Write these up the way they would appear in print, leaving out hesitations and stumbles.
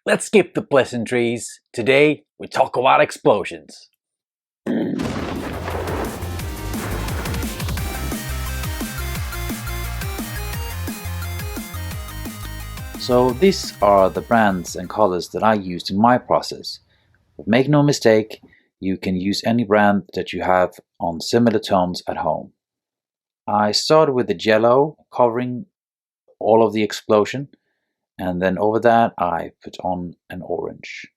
Let's skip the pleasantries. Today we talk about explosions. So these are the brands and colors that I used in my process. But make no mistake, you can use any brand that you have on similar tones at home. I started with the yellow covering all of the explosion, and then over that I put on an orange.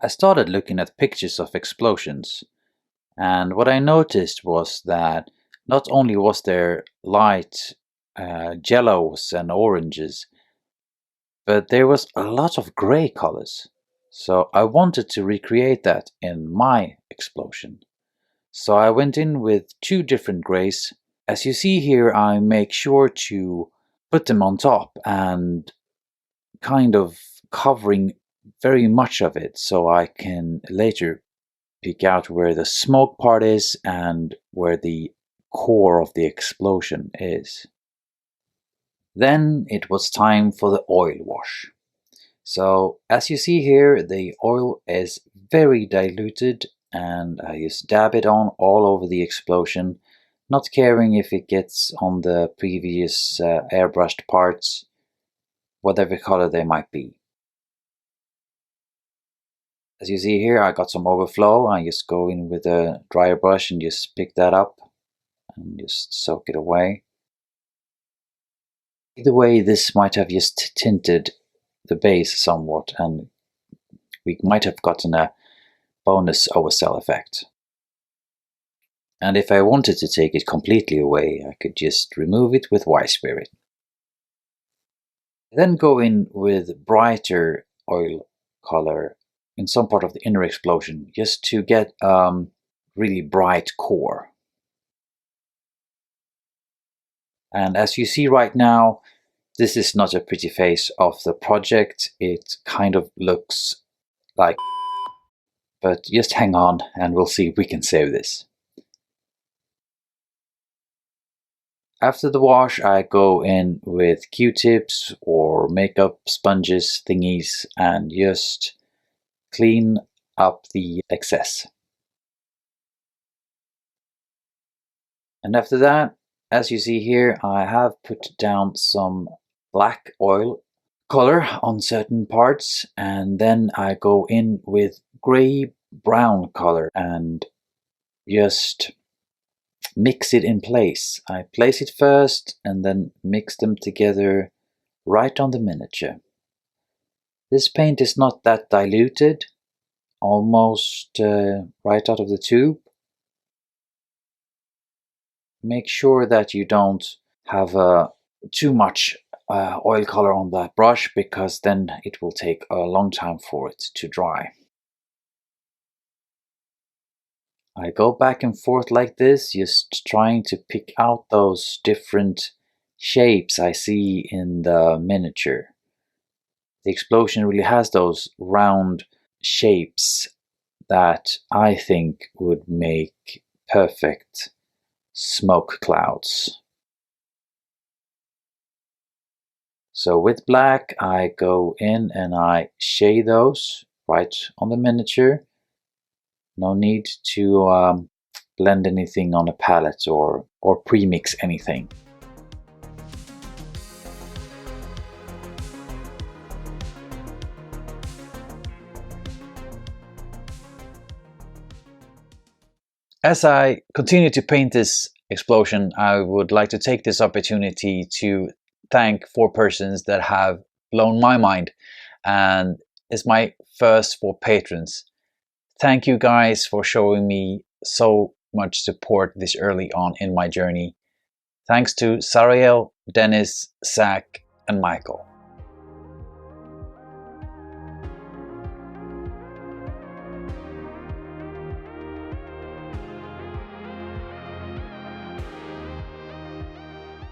I started looking at pictures of explosions, and what I noticed was that not only was there light yellows and oranges, but there was a lot of gray colors. So I wanted to recreate that in my explosion. So I went in with two different grays. As you see here, I make sure to put them on top and kind of covering very much of it so I can later pick out where the smoke part is and where the core of the explosion is. Then it was time for the oil wash. So as you see here, the oil is very diluted and I just dab it on all over the explosion, not caring if it gets on the previous airbrushed parts, whatever color they might be. As you see here, I got some overflow. I just go in with a dryer brush and just pick that up and just soak it away. Either way, this might have just tinted the base somewhat and we might have gotten a bonus oversell effect. And if I wanted to take it completely away, I could just remove it with white spirit. Then go in with brighter oil color in some part of the inner explosion, just to get really bright core. And as you see right now, this is not a pretty face of the project. It kind of looks like, but just hang on and we'll see if we can save this. After the wash, I go in with Q-tips or makeup sponges thingies and just clean up the excess. And after that, as you see here, I have put down some black oil color on certain parts, and then I go in with gray brown color and just mix it in place. I place it first and then mix them together right on the miniature. This paint is not that diluted, almost right out of the tube. Make sure that you don't have too much oil color on that brush, because then it will take a long time for it to dry. I go back and forth like this, just trying to pick out those different shapes I see in the miniature. The explosion really has those round shapes that I think would make perfect smoke clouds. So with black, I go in and I shade those right on the miniature. No need to blend anything on a palette or pre-mix anything. As I continue to paint this explosion, I would like to take this opportunity to thank 4 persons that have blown my mind, and it's my first 4 patrons. Thank you guys for showing me so much support this early on in my journey. Thanks to Sariel, Dennis, Zach, and Michael.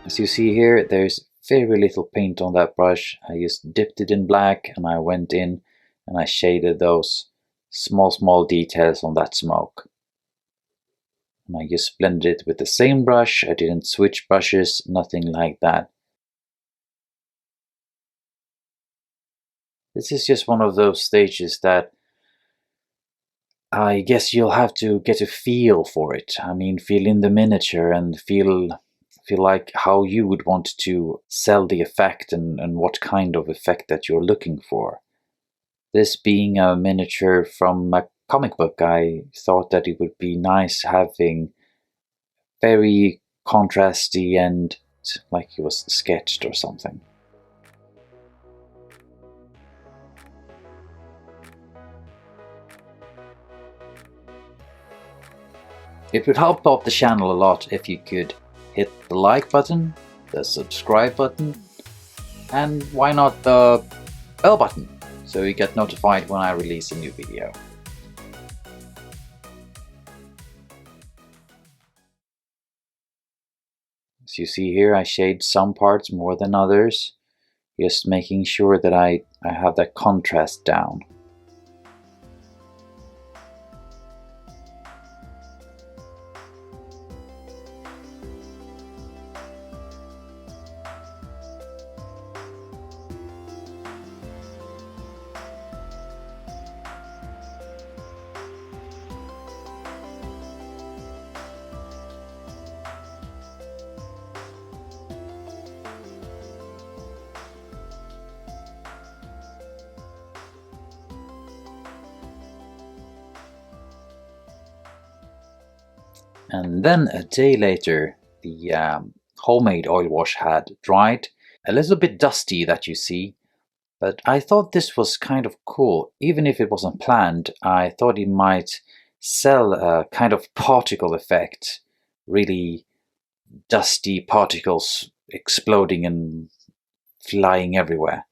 As you see here, there's very little paint on that brush. I just dipped it in black and I went in and I shaded those small details on that smoke. And I just blended it with the same brush. I didn't switch brushes, nothing like that. This is just one of those stages that I guess you'll have to get a feel for it. I mean, feel in the miniature and feel like how you would want to sell the effect and what kind of effect that you're looking for. This being a miniature from a comic book, I thought that it would be nice having very contrasty and like it was sketched or something. It would help out the channel a lot if you could hit the like button, the subscribe button, and why not the bell button, so you get notified when I release a new video. As you see here, I shade some parts more than others, just making sure that I have that contrast down. And then a day later, the homemade oil wash had dried. A little bit dusty, that you see, but I thought this was kind of cool. Even if it wasn't planned, I thought it might sell a kind of particle effect. Really dusty particles exploding and flying everywhere.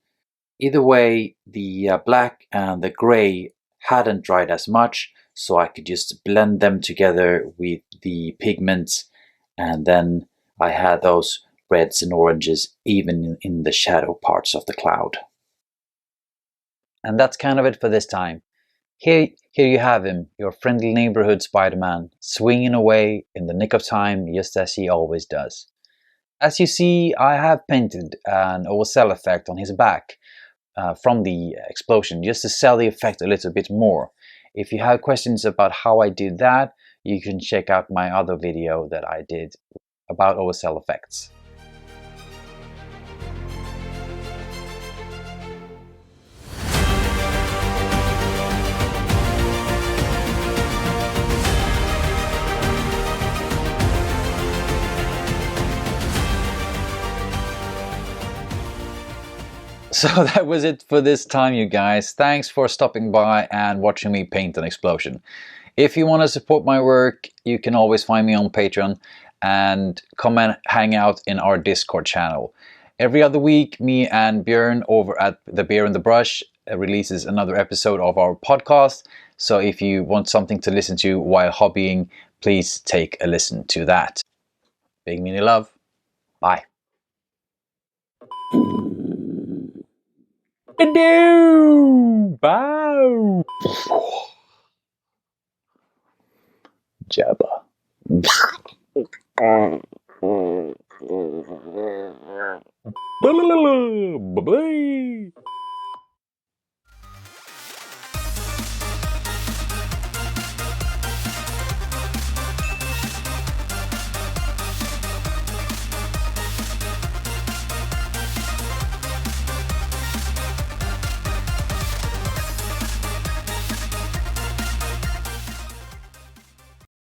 Either way, the black and the grey hadn't dried as much, so I could just blend them together with the pigments, and then I had those reds and oranges even in the shadow parts of the cloud. And that's kind of it for this time. Here you have him, your friendly neighborhood Spider-Man, swinging away in the nick of time, just as he always does. As you see, I have painted an oversell effect on his back from the explosion, just to sell the effect a little bit more. If you have questions about how I did that, you can check out my other video that I did about oversell effects. So that was it for this time, you guys. Thanks for stopping by and watching me paint an explosion. If you want to support my work, you can always find me on Patreon and come and hang out in our Discord channel. Every other week, me and Björn over at The Beer and the Brush releases another episode of our podcast. So if you want something to listen to while hobbying, please take a listen to that. Big mini love. Bye. Bow. Jabba. Bye.